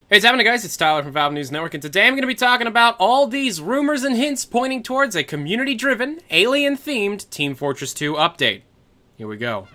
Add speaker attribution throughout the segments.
Speaker 1: Hey, what's happening, guys? It's Tyler from Valve News Network, and today I'm going to be talking about all these rumors and hints pointing towards a community-driven, alien-themed Team Fortress 2 update. Here we go.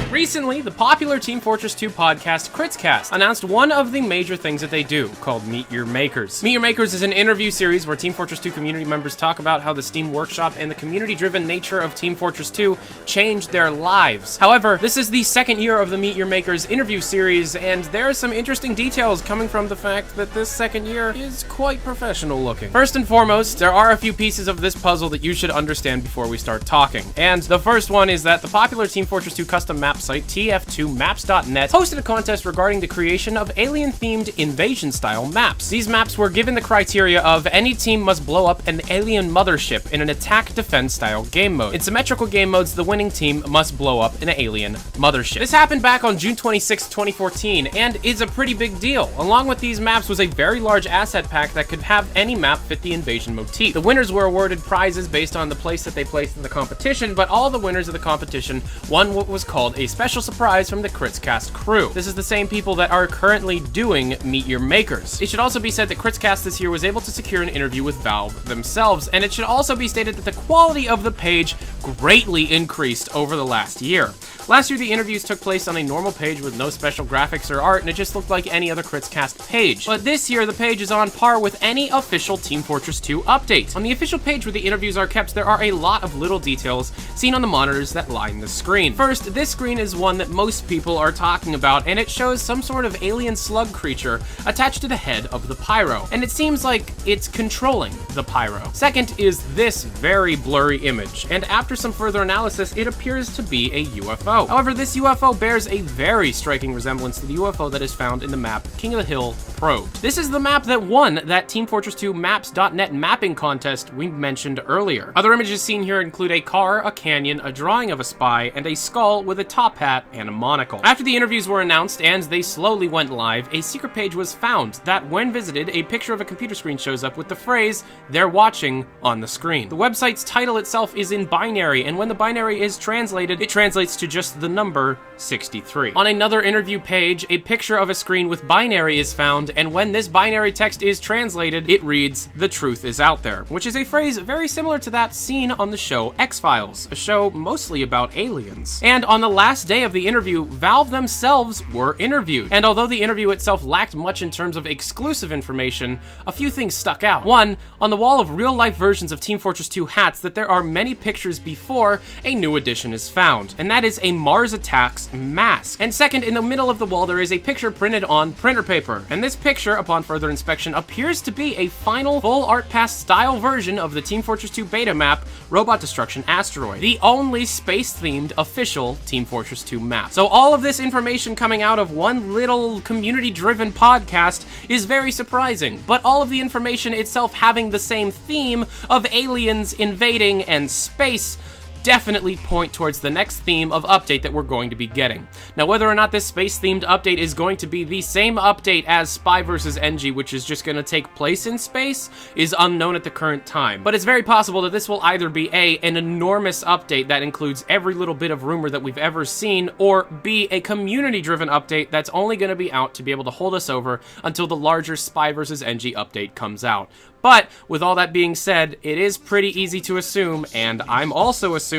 Speaker 1: Recently, the popular Team Fortress 2 podcast, Critscast, announced one of the major things that they do, called Meet Your Makers. Meet Your Makers is an interview series where Team Fortress 2 community members talk about how the Steam Workshop and the community-driven nature of Team Fortress 2 changed their lives. However, this is the second year of the Meet Your Makers interview series, and there are some interesting details coming from the fact that this second year is quite professional looking. First and foremost, there are a few pieces of this puzzle that you should understand before we start talking. And the first one is that the popular Team Fortress 2 custom map site TF2Maps.net hosted a contest regarding the creation of alien-themed invasion-style maps. These maps were given the criteria of any team must blow up an alien mothership in an attack-defense-style game mode. In symmetrical game modes, the winning team must blow up an alien mothership. This happened back on June 26, 2014, and is a pretty big deal. Along with these maps was a very large asset pack that could have any map fit the invasion motif. The winners were awarded prizes based on the place that they placed in the competition, but all the winners of the competition won what was called a special surprise from the Critscast crew. This is the same people that are currently doing Meet Your Makers. It should also be said that Critscast this year was able to secure an interview with Valve themselves, and it should also be stated that the quality of the page greatly increased over the last year. Last year, the interviews took place on a normal page with no special graphics or art, and it just looked like any other Critscast page. But this year, the page is on par with any official Team Fortress 2 update. On the official page where the interviews are kept, there are a lot of little details seen on the monitors that line the screen. First, this screen is one that most people are talking about, and it shows some sort of alien slug creature attached to the head of the pyro, and it seems like it's controlling the pyro. Second is this very blurry image, and after some further analysis, it appears to be a UFO. However, this UFO bears a very striking resemblance to the UFO that is found in the map King of the Hill Probed. This is the map that won that Team Fortress 2 Maps.net mapping contest we mentioned earlier. Other images seen here include a car, a canyon, a drawing of a spy, and a skull with a top hat and a monocle. After the interviews were announced and they slowly went live, a secret page was found that, when visited, a picture of a computer screen shows up with the phrase, "They're watching," on the screen. The website's title itself is in binary, and when the binary is translated, it translates to just the number 63. On another interview page, a picture of a screen with binary is found, and when this binary text is translated, it reads, "The truth is out there," which is a phrase very similar to that seen on the show X-Files, a show mostly about aliens. And on the last day of the interview, Valve themselves were interviewed. And although the interview itself lacked much in terms of exclusive information, a few things stuck out. One, on the wall of real-life versions of Team Fortress 2 hats, that there are many pictures before a new edition is found, and that is a Mars Attacks mask. And second, in the middle of the wall, there is a picture printed on printer paper, and this picture, upon further inspection, appears to be a final full art pass style version of the Team Fortress 2 beta map, Robot Destruction Asteroid, the only space-themed official Team Fortress 2 map. So all of this information coming out of one little community-driven podcast is very surprising, but all of the information itself having the same theme of aliens invading and space definitely point towards the next theme of update that we're going to be getting. Now, whether or not this space-themed update is going to be the same update as Spy vs. NG, which is just going to take place in space, is unknown at the current time. But it's very possible that this will either be A, an enormous update that includes every little bit of rumor that we've ever seen, or B, a community-driven update that's only going to be out to be able to hold us over until the larger Spy vs. NG update comes out. But with all that being said, it is pretty easy to assume, and I'm also assuming,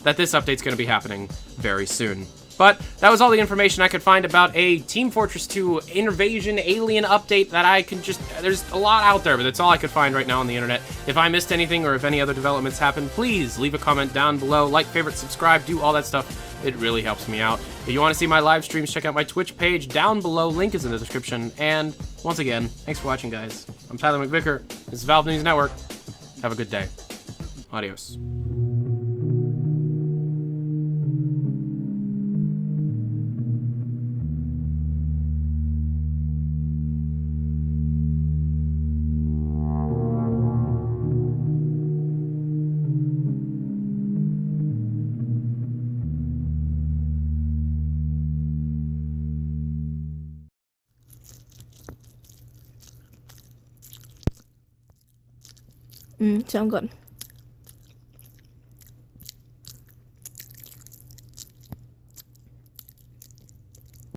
Speaker 1: that this update's going to be happening very soon. But that was all the information I could find about a Team Fortress 2 Invasion Alien update that I can just... There's a lot out there, but that's all I could find right now on the internet. If I missed anything or if any other developments happen, please leave a comment down below. Like, favorite, subscribe, do all that stuff. It really helps me out. If you want to see my live streams, check out my Twitch page down below. Link is in the description. And once again, thanks for watching, guys. I'm Tyler McVicker. This is Valve News Network. Have a good day. Adios.
Speaker 2: Sound good.